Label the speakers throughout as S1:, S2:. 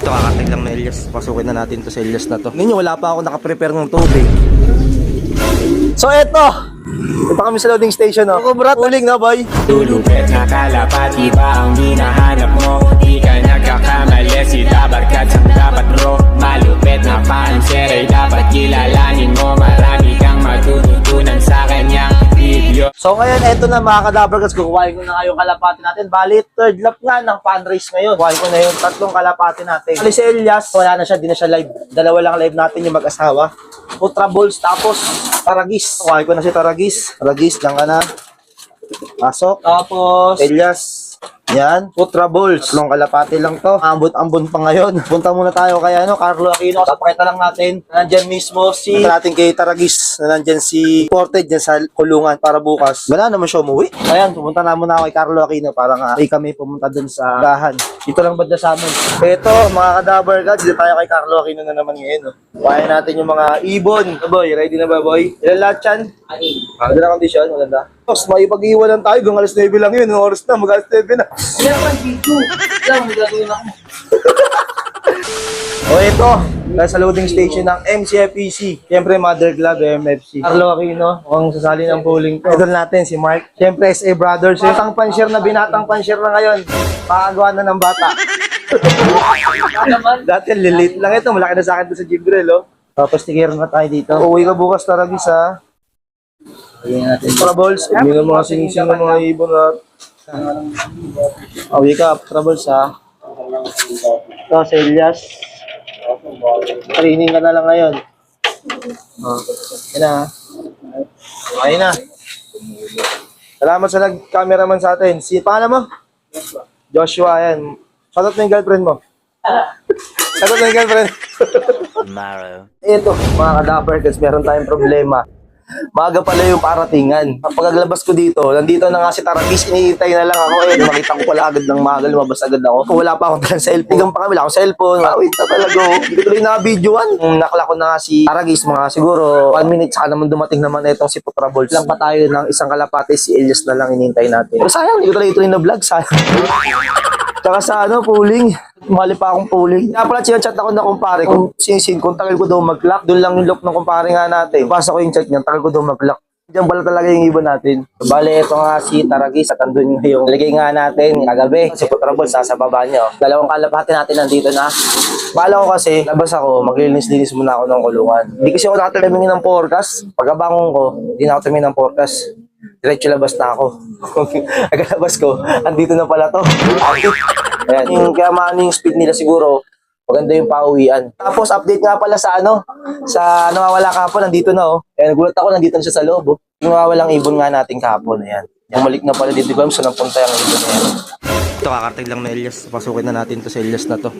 S1: Ito kakatig lang na Elias. Pasukin na natin to sa Elias na to. Ninyo, wala pa ako nakaprepare ng tubig. So eto, ito kami sa loading station, no? Kubrat, uling na, boy.
S2: Lulupit na kalapati ba ang hinahanap mo? Di ka nagkakamali, si Dabarkat ang dapat bro. Malupit na panser ay dapat kilalanin mo. Marami kang matututunan sa kanyang video.
S1: So ngayon, eto na mga kadabarkats, kukuhain ko na ngayong kalapati natin. Bali, third lap nga ng fundraise ngayon. Kukuhain ko na yung tatlong kalapati natin. Bali si Elias, wala na siya, di na siya live. Dalawa lang live natin yung mag-asawa. Putra Balls, tapos Taragis. Kukuhain ko na si Taragis. Taragis, diyan ka na. Pasok. Tapos Elias. Yan, Putra Balls. Tatlong kalapati lang to. Ambon-ambon pa ngayon. Punta muna tayo kay Carlo Aquino. Papakita lang natin. Nandyan mismo si natin kay Taragis. Nandyan si Ported dyan sa kulungan para bukas. Wala naman siya umuwi. Ayan, pumunta na muna ako kay Carlo Aquino para nga kami pumunta dun sa gahan. Dito lang banda sa amin. Ito, mga kadabarkats, dito tayo kay Carlo Aquino na naman ngayon. Kuhain natin yung mga ibon. Boy, ready na ba, boy? Ilan lahat yan? Maganda na kondisyon, maganda. Tapos may pag-iwanan tayo, hanggang alas 9 lang yun. Yung oras na, mag-alas 9 na.
S3: Kaya pa, dito. Lang, may gagawin ako.
S1: O ito, nasa loading station ng MCFPC. Siyempre, Mother Club, MFC. Carlo Aquino, mukhang sasali ng polling to. Idol natin, si Mark. Siyempre, SA Brothers. Yung panshare na binatang panshare na ngayon. Pakagawa na ng bata. Dati, lilit lang ito. Malaki na sa akin doon sa Jibril, oh. Tapos, tigiran na tayo dito. Uwi ka bukas, Taragis, ha? Troubles, hindi na mga sinising ng mga ibon na wake up, Troubles ha. Ito, si Elias. Training ka na lang ngayon. Yan na. Okay na. Salamat sa nag-cameraman sa atin. Si pangalan mo? Joshua, yan. Shoutout mo yung girlfriend mo. Shoutout mo yung girlfriend. Ito, mga kadabarkats, meron tayong problema. Maaga pala yung paratingan. Pagkaglabas ko dito, nandito na nga si Taragis, iniintay na lang ako. Makita ko pala agad ng maaga, lumabas agad ako. Kung wala pa akong dalang cellphone. Hanggang pa kami, wala akong cellphone. Wait na talaga. Hindi ko rin na-videoan. Nakla ko na nga si Taragis, mga siguro 1 minute, saka naman dumating naman itong si Putra Balls. Lang pa tayo ng isang kalapate, si Elias na lang inintay natin. Pero sayang, hindi ko talaga ito rin na-vlog. Sayang. Tsaka sa pooling. Mali pa akong pooling. Kaya pala chat ako na kumpare. Kung sinisin, kung tagal ko daw mag-lock, doon lang yung lock ng kumpare nga natin. Pasa ko yung chat niya, tagal ko daw mag-lock. Diyan pala talaga yung ibon natin. Bale, ito nga si Taragis. At andun yung ligay nga natin kagabi. Si Putra Balls, nasa baba niya. Dalawang kalapate natin nandito na. Bala ko kasi, labas ako, maglilinis-linis muna ako ng kulungan. Hindi kasi ako nakatamingin ng forecast. Pagkabangon ko, hindi na ako tumingin ng forecast. Diretso labas na ako. Pagkalabas ko, andito na pala to. Ayan, kaya maano yung speed nila siguro, maganda yung pauwian. Tapos update nga pala sa sa nawawala kahapon, nandito na oh. Ayan, nagulat ako, nandito na siya sa loob oh. Yung nawawalang ibon nga natin kahapon, ayan. Bumalik na pala dito, ko saan napunta yung ibon na yan. Ito kakartig lang na Elias, pasukin na natin to sa Elias na to.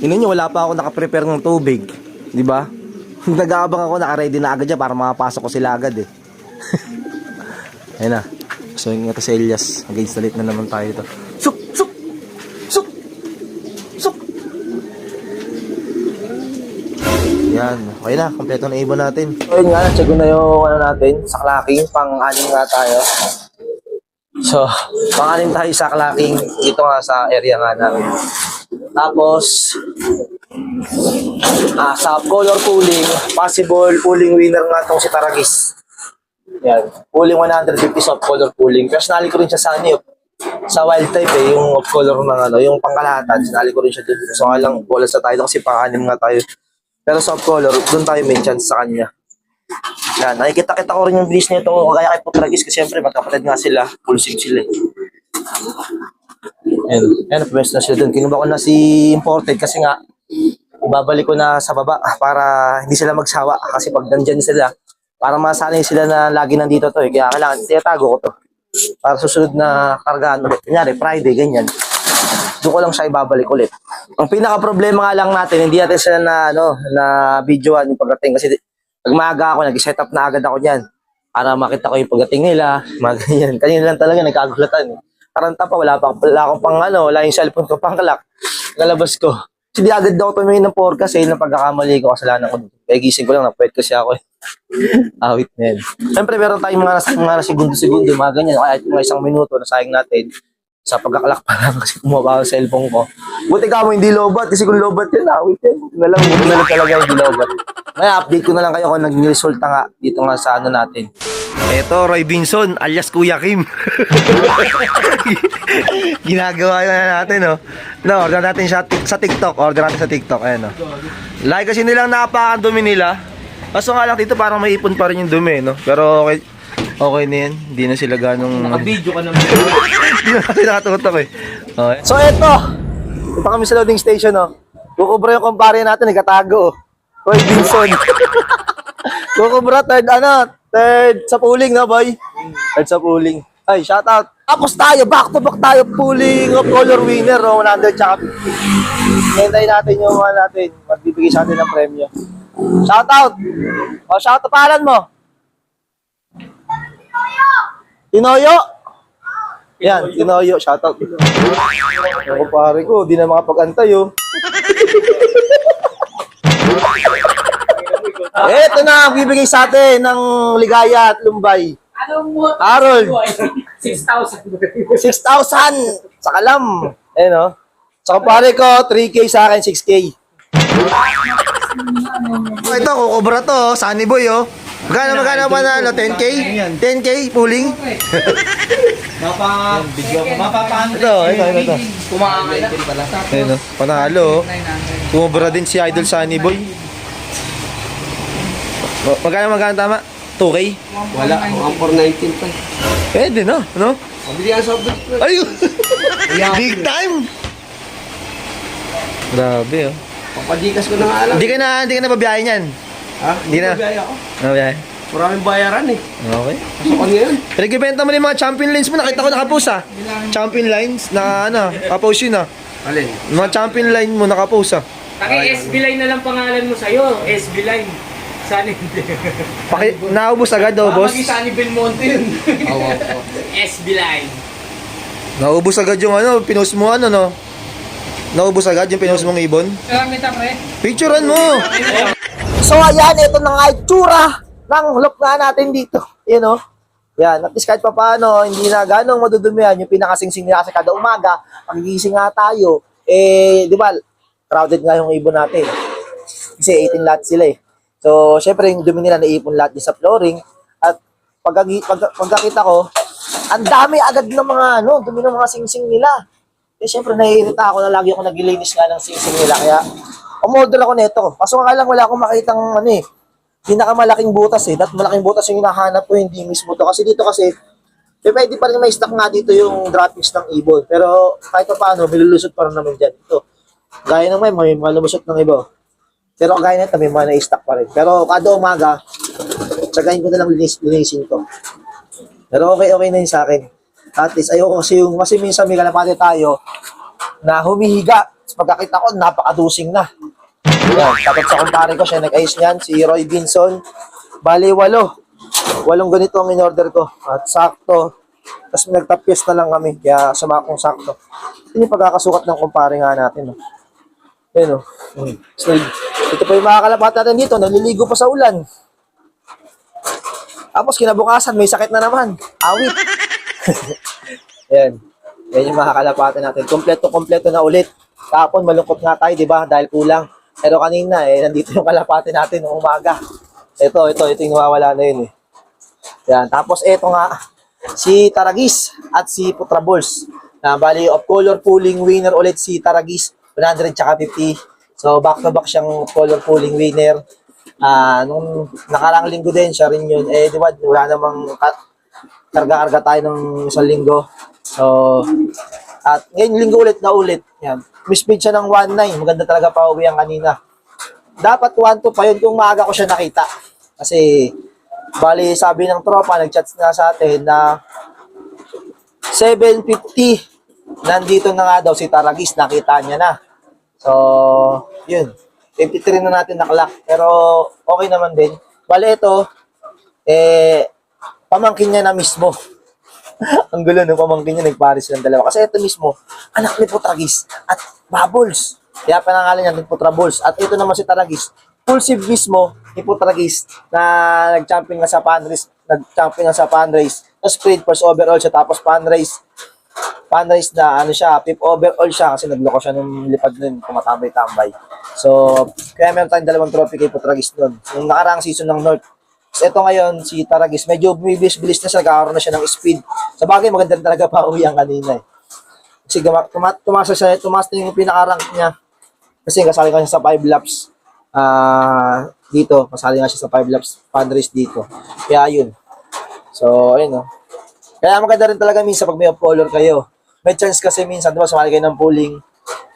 S1: Yun nyo, wala pa ako nakaprepare ng tubig, di ba? Nag-aabang ako, naka-ready na agad dyan para makapasok ko sila agad eh. Ayan na. So yung ito si Elias, mag-installate na naman tayo ito. Suk! Suk! Suk! Suk! Yan, okay na, kompleto na ibon natin. So yun nga, check ko na yung natin, sa clacking, pang-anim nga tayo. So, pang-anim tayo sa clacking, dito nga sa area nga namin. Tapos, sa color pooling, possible pooling winner nga itong si Taragis. Yan, pooling 150 soft color pooling. Pero sinali ko rin siya sa sa wild type yung of color ng yung pangkalahatan, sinali ko rin siya dito. So nga lang, bolas na tayo kasi pang-anim nga tayo. Pero soft color, doon tayo may chance sa kanya. Yan, nakikita-kita ko rin yung bilis nito kaya kay Putragis kasi siyempre magkapatid nga sila, full sim sila. Yan, pwes na sila doon. Kinuha ko na si Imported kasi nga, ibabalik ko na sa baba para hindi sila magsawa kasi pag nandyan sila, para masanay sila na lagi nandito to eh. Kaya kailangan, tinatago ko to. Para susunod na kargaan ulit. Kunyari, Friday, ganyan. Doon ko lang siya ibabalik ulit. Ang pinaka-problema nga lang natin, hindi natin sila na videoan yung pagdating. Kasi pag maaga ako, nag-set up na agad ako niyan. Para makita ko yung pagdating nila, mga ganyan. Kanina lang talaga, nagkagulatan eh. Karanta pa, wala akong pang wala yung cellphone ko pang kalak. Nakalabas ko. Hindi agad ako tumingin ng forecast eh, nang pagkakamali ko, kasalanan ko. Kaya gising ko lang, napwet kasi ako eh. Awit na yun. Siyempre, meron tayong mga segundo-segundo, mga ganyan. Kaya mga 1 minuto, nasayang natin. Sa pagkakalak pa lang kasi kumaba ang cellphone ko. Buti ka mo hindi lobat kasi kung lobat yan, awit yan. Buti na lang talaga hindi lobat. Ngayon, update ko na lang kayo kung naging resulta nga dito nga sa ano natin. Eto, Roy Binson, alias Kuya Kim. Ginagawa na natin, no? No, order natin siya sa TikTok. Order natin sa TikTok, ayan, no? Like kasi nilang napakadumi nila. Kaso nga lang dito parang may ipon pa rin yung dumi, no? Pero okay na yan. Hindi na sila ganong...
S3: Naka-video ka naman.
S1: Hindi na kasi nakatutok eh. Okay. So eto, ito kami sa loading station, no? Kukubra yung kumpare natin, nagkatago. Roy Binson. Kukubra, third sa pooling, no, boy? Third sa pooling. Ay, shoutout. Tapos tayo, back to back tayo, pooling of color winner, no? 100 tsaka 50. Hintayin natin yung mga natin. Magbibigay sa atin ng premyo. Shoutout. O, shoutout, pangalan mo? Tinoyo. Yan, Tinoyo, shoutout. Ako pare ko, di na makapag-antay, oh. Eto na, bibigay sa atin ng ligaya at lumbay.
S3: Anong mo?
S1: Harold.
S3: 6,000.
S1: 6,000 sa kalam. Eh, no? Sa pare ko, 3K sa akin, 6K. Ito, kukubra to, Sunny Boy, oh. Magkano pa na, 10K? 10K, pooling?
S3: Mapapaano.
S1: Ito.
S3: Kumakakay na.
S1: Ayun, no? Panalo, oh. Kumubra din si Idol Sunny Boy. Magkano tama? 2K?
S3: Wala, ang 419 pa.
S1: Pwede, no? No?
S3: Pabili ang soft drink.
S1: Ayun! Big time! Grabe, oh.
S3: Papadikas ko na nga alam.
S1: Hindi ka na babiyahin yan.
S3: Ha?
S1: Hindi na.
S3: Bibiyaya ako.
S1: Ano ba yan?
S3: Maraming bayaran eh.
S1: Okay.
S3: Pasukan ngayon.
S1: Pinagbibenta mo na yung mga champion lines mo. Nakita ko nakapost, ah. Champion lines na, nakapost yun, ah.
S3: Alin?
S1: Mga champion line mo nakapost, ah.
S4: SB Line na lang pangalan mo sa'yo. SB Line. Sana hindi.
S1: Naubos agad daw, boss.
S4: Maging Sunny Belmonte yun.
S3: Oo.
S4: SB Line.
S1: Naubos agad yung pinost mo, no? Naubos agad yung pinost mong ibon.
S4: Kamita pre.
S1: Picturean mo! So ayan, ito na nga itsura ng hulok nga natin dito. Yan, oh. Yan, at least kahit pa paano, hindi na ganong madudumihan yung pinakasingsing nila kasi kada umaga, pagigising nga tayo, di ba, crowded nga yung ibon natin. Kasi 18 lots sila eh. So, syempre yung dumi nila naipon lahat din sa flooring. At pagkakita ko, ang dami agad ng mga dumi ng mga singsing nila. Eh, syempre naiirita ako na lagi ako naglilinis nga ng singsing nila. Kaya, umorder ako nito. Kaso nga lang wala akong makitang pinakamalaking butas eh. Dahil malaking butas yung hinahanap ko, hindi mismo to. Kasi dito kasi, pwede pa rin may stock nga dito yung droppings ng ibon. Pero kahit pa paano, milulusot pa rin naman dyan. Ito, gaya ng may mga lumusot ng iba. Pero gaya nito, may mga na-stock pa rin. Pero kada umaga, tsagahin ko na lang linisin ko. Pero okay na yun sa akin. At least, ayoko kasi minsan may kalapate tayo na humihiga. Pagkakita ko, napakadusing na. Yan, tapos sa kumpare ko, siya nag-ayos niyan, si Roy Binson. Bali, 8 ganito ang in-order ko. At sakto. Tapos nagtapyes na lang kami. Kaya sumakong sakto. Ito yung pagkakasukat ng kumpare nga natin. No? Yan, so, ito pa yung mga kalapat natin dito. Naliligo pa sa ulan. Tapos kinabukasan, may sakit na naman. Awit. Yan. Yan yung mga kalapatan natin. Kompleto na ulit. Tapon, malungkot nga tayo, di ba? Dahil kulang. Pero kanina, nandito yung kalapati natin noong umaga. Ito yung nawawala na yun, eh. Yan. Tapos, ito nga, si Taragis at si Putra Balls. Bali, of color pooling winner ulit si Taragis, 100 tsaka 50. So, back-to-back siyang color pooling winner. Nung nakarang linggo din, siya rin yun. Di ba, wala namang karga-karga tayo ng isang linggo. So, at ngayon linggo ulit na ulit. Yan. Mispeed siya ng 1.9. Maganda talaga pa uwi ang kanina. Dapat 1.2 pa yun kung maaga ko siya nakita. Kasi, bali sabi ng tropa, nag-chat na sa atin na 7:50 nandito na nga daw si Taragis. Nakita niya na. So, yun. 53 na natin nakalak. Pero, okay naman din. Bali ito, pamangkin niya na mismo. Ang gulo ng pamangkin niya, nagpares silang dalawa. Kasi ito mismo, anak ni Putragis at Bubbles. Kaya panangalan niya ni Putrables. At ito naman si Taragis, full save mismo ni Putragis na nag-champion nga sa fundraise. Nag-champion nga sa fundraise. Tapos sprint first overall siya, tapos fundraise. Panrace na ano siya, 5th overall siya kasi nagloko siya nung lipad nun, tumatambay-tambay. So, kaya meron tayong 2 trophy kay Putragis nun. Yung nakaraang season ng North. So, ito ngayon, si Taragis, medyo bilis-bilis na siya, nagkakaroon na siya ng speed. Sa bagay, maganda rin talaga pa uwi ang kanina eh. Kasi tumaas na yung pinaka-rank niya. Kasi kasali ka siya sa 5 laps dito. Kasali nga siya sa 5 laps Panrace dito. Kaya yun. So, ayun o. Kaya maganda rin talaga minsan pag may off-color kayo. May chance kasi minsan, di ba, sumali kayo ng pooling.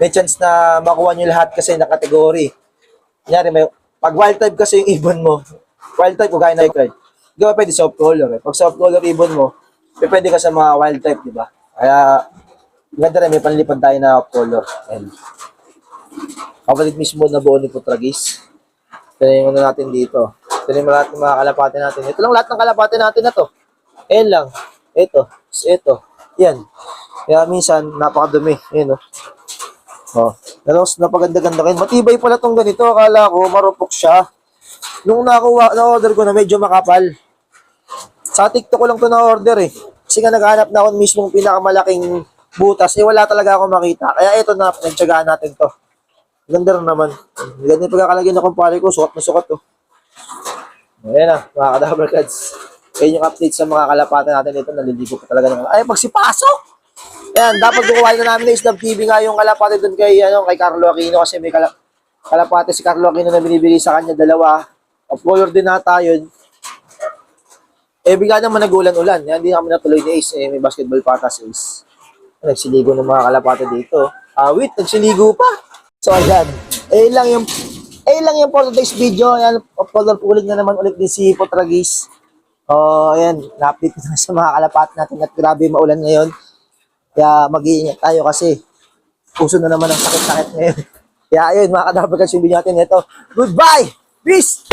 S1: May chance na makuha nyo lahat kasi na kategory. Kunyari, pag wild type kasi yung ibon mo, wild type, kung gaya na record, di ba pwede soft color eh. Pag soft color ibon mo, pwede ka sa mga wild type, di ba? Kaya, maganda rin, may panlipad tayo na off color. And, kapalit mismo na buo ni Putragis. Tignan muna natin dito. Tignan mo lahat ng mga kalapate natin. Ito lang lahat ng kalapate natin na to. Ayan lang. Ito. Yan. Kaya minsan, napakadumi. Ayan o. Oh. Pero napaganda-ganda kayo. Matibay pala tong ganito. Akala ko, marupok siya. Nung na-order ko na medyo makapal. Sa TikTok ko lang to na-order eh. Kasi nga naghanap na ako mismong pinakamalaking butas. Eh wala talaga ako makita. Kaya ito na, pinagtsagaan natin to. Ganda rin naman. Ganda yung pagkakalagay na kumpare ko. Sukat na sukat to. Ayan na, mga Kadabra Cats. Ayan yung update sa mga kalapatan natin dito. Naliligo pa talaga naman. Ay, magsipasok! Ayan, dapat kukuhain na namin na Islam TV nga yung kalapate doon kay Carlo Aquino kasi may kalapate si Carlo Aquino na binibigay sa kanya 2. Of color din nata yun. Eh, bigla naman nagulan-ulan. Yan, hindi kami natuloy ni Ace. Eh, may basketball pata si Ace. Nagsiligo ng mga kalapate dito. Wait, nagsiligo pa. So, ayan. Eh lang yung for today's video. Ayan, of color pooling na naman ulit din si Putragis. Ayan, na-update ko na sa mga kalapate natin at grabe maulan ngayon. Kaya mag-iingat tayo kasi puso na naman ang sakit-sakit ngayon. Kaya ayun, mga Kadabra Cats, yung video natin ito. Goodbye! Peace!